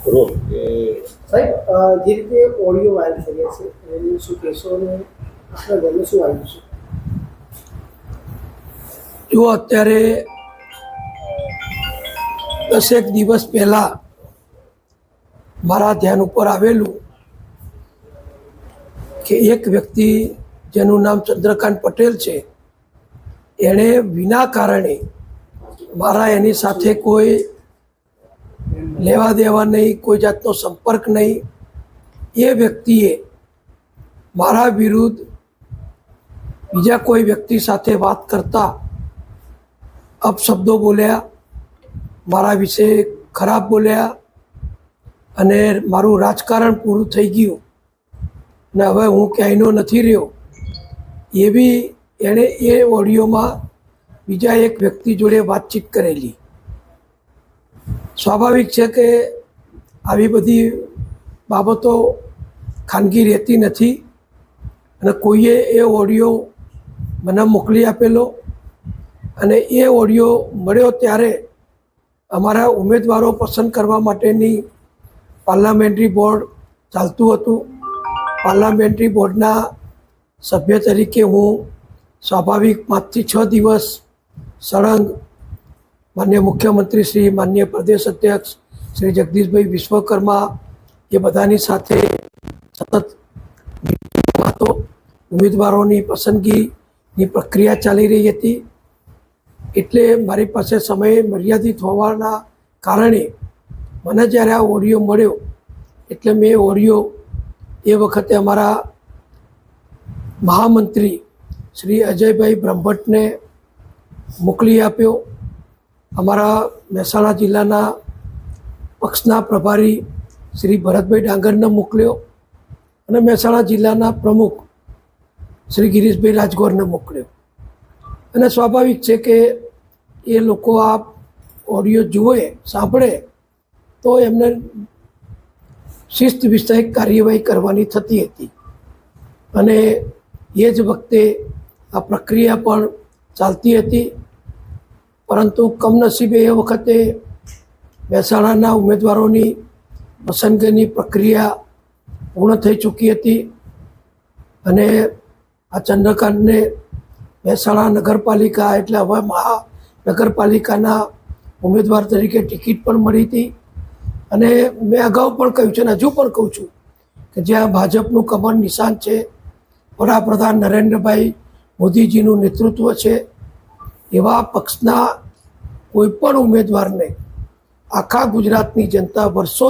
Role કે સાહેબ, જે રીતે ઓડિયો વાયરલ થયા છે એનું શું કહેશો અને આપણા ઘરનું શું આવ્યું છે? જો અત્યારે 10 દિવસ પહેલાં મારા ધ્યાન ઉપર આવેલું કે એક વ્યક્તિ જેનું નામ ચંદ્રકાંત પટેલ છે, એણે વિના કારણે મારા એની સાથે કોઈ લેવા દેવા નહીં, કોઈ જાતનો સંપર્ક નહીં, એ વ્યક્તિએ મારા વિરુદ્ધ બીજા કોઈ વ્યક્તિ સાથે વાત કરતા અપશબ્દો બોલ્યા, મારા વિશે ખરાબ બોલ્યા અને મારું રાજકારણ પૂરું થઈ ગયું ને હવે હું ક્યાંયનો નથી રહ્યો એવી એણે એ ઓડિયોમાં બીજા એક વ્યક્તિ જોડે વાતચીત કરેલી. સ્વાભાવિક છે કે આવી બધી બાબતો ખાનગી રહેતી નથી અને કોઈએ એ ઓડિયો મને મોકલી આપેલો અને એ ઓડિયો મળ્યો ત્યારે અમારા ઉમેદવારો પસંદ કરવા માટેની પાર્લામેન્ટરી બોર્ડ ચાલતું હતું. પાર્લામેન્ટરી બોર્ડના સભ્ય તરીકે હું સ્વાભાવિક 5 થી 6 દિવસ સળંગ માન્ય મુખ્યમંત્રી શ્રી, માન્ય પ્રદેશ અધ્યક્ષ શ્રી જગદીશભાઈ વિશ્વકર્મા એ બધાની સાથે સતત વાતો, ઉમેદવારોની પસંદગીની પ્રક્રિયા ચાલી રહી હતી. એટલે મારી પાસે સમય મર્યાદિત હોવાના કારણે મને જ્યારે આ ઓડિયો મળ્યો એટલે મેં ઓડિયો એ વખતે અમારા મહામંત્રી શ્રી અજયભાઈ બ્રહ્મભટ્ટને મોકલી આપ્યો. અમારા મહેસાણા જિલ્લાના પક્ષના પ્રભારી શ્રી ભરતભાઈ ડાંગરને મોકલ્યો અને મહેસાણા જિલ્લાના પ્રમુખ શ્રી ગિરીશભાઈ રાજગોરને મોકલ્યો. અને સ્વાભાવિક છે કે એ લોકો આ ઓડિયો જુએ, સાંભળે તો એમને શિસ્ત વિષયક કાર્યવાહી કરવાની થતી હતી અને એ જ વખતે આ પ્રક્રિયા પણ ચાલતી હતી. પરંતુ કમનસીબે એ વખતે મહેસાણાના ઉમેદવારોની પસંદગીની પ્રક્રિયા પૂર્ણ થઈ ચૂકી હતી અને આ ચંદ્રકાંતને મહેસાણા નગરપાલિકા એટલે હવે મહાનગરપાલિકાના ઉમેદવાર તરીકે ટિકિટ પણ મળી હતી. અને મેં અગાઉ પણ કહ્યું છે અને હજુ પણ કહું છું કે જ્યાં ભાજપનું કમર નિશાન છે, વડાપ્રધાન નરેન્દ્રભાઈ મોદીજીનું નેતૃત્વ છે, એવા પક્ષના કોઈ પણ ઉમેદવારને આખા ગુજરાતની જનતા વર્ષો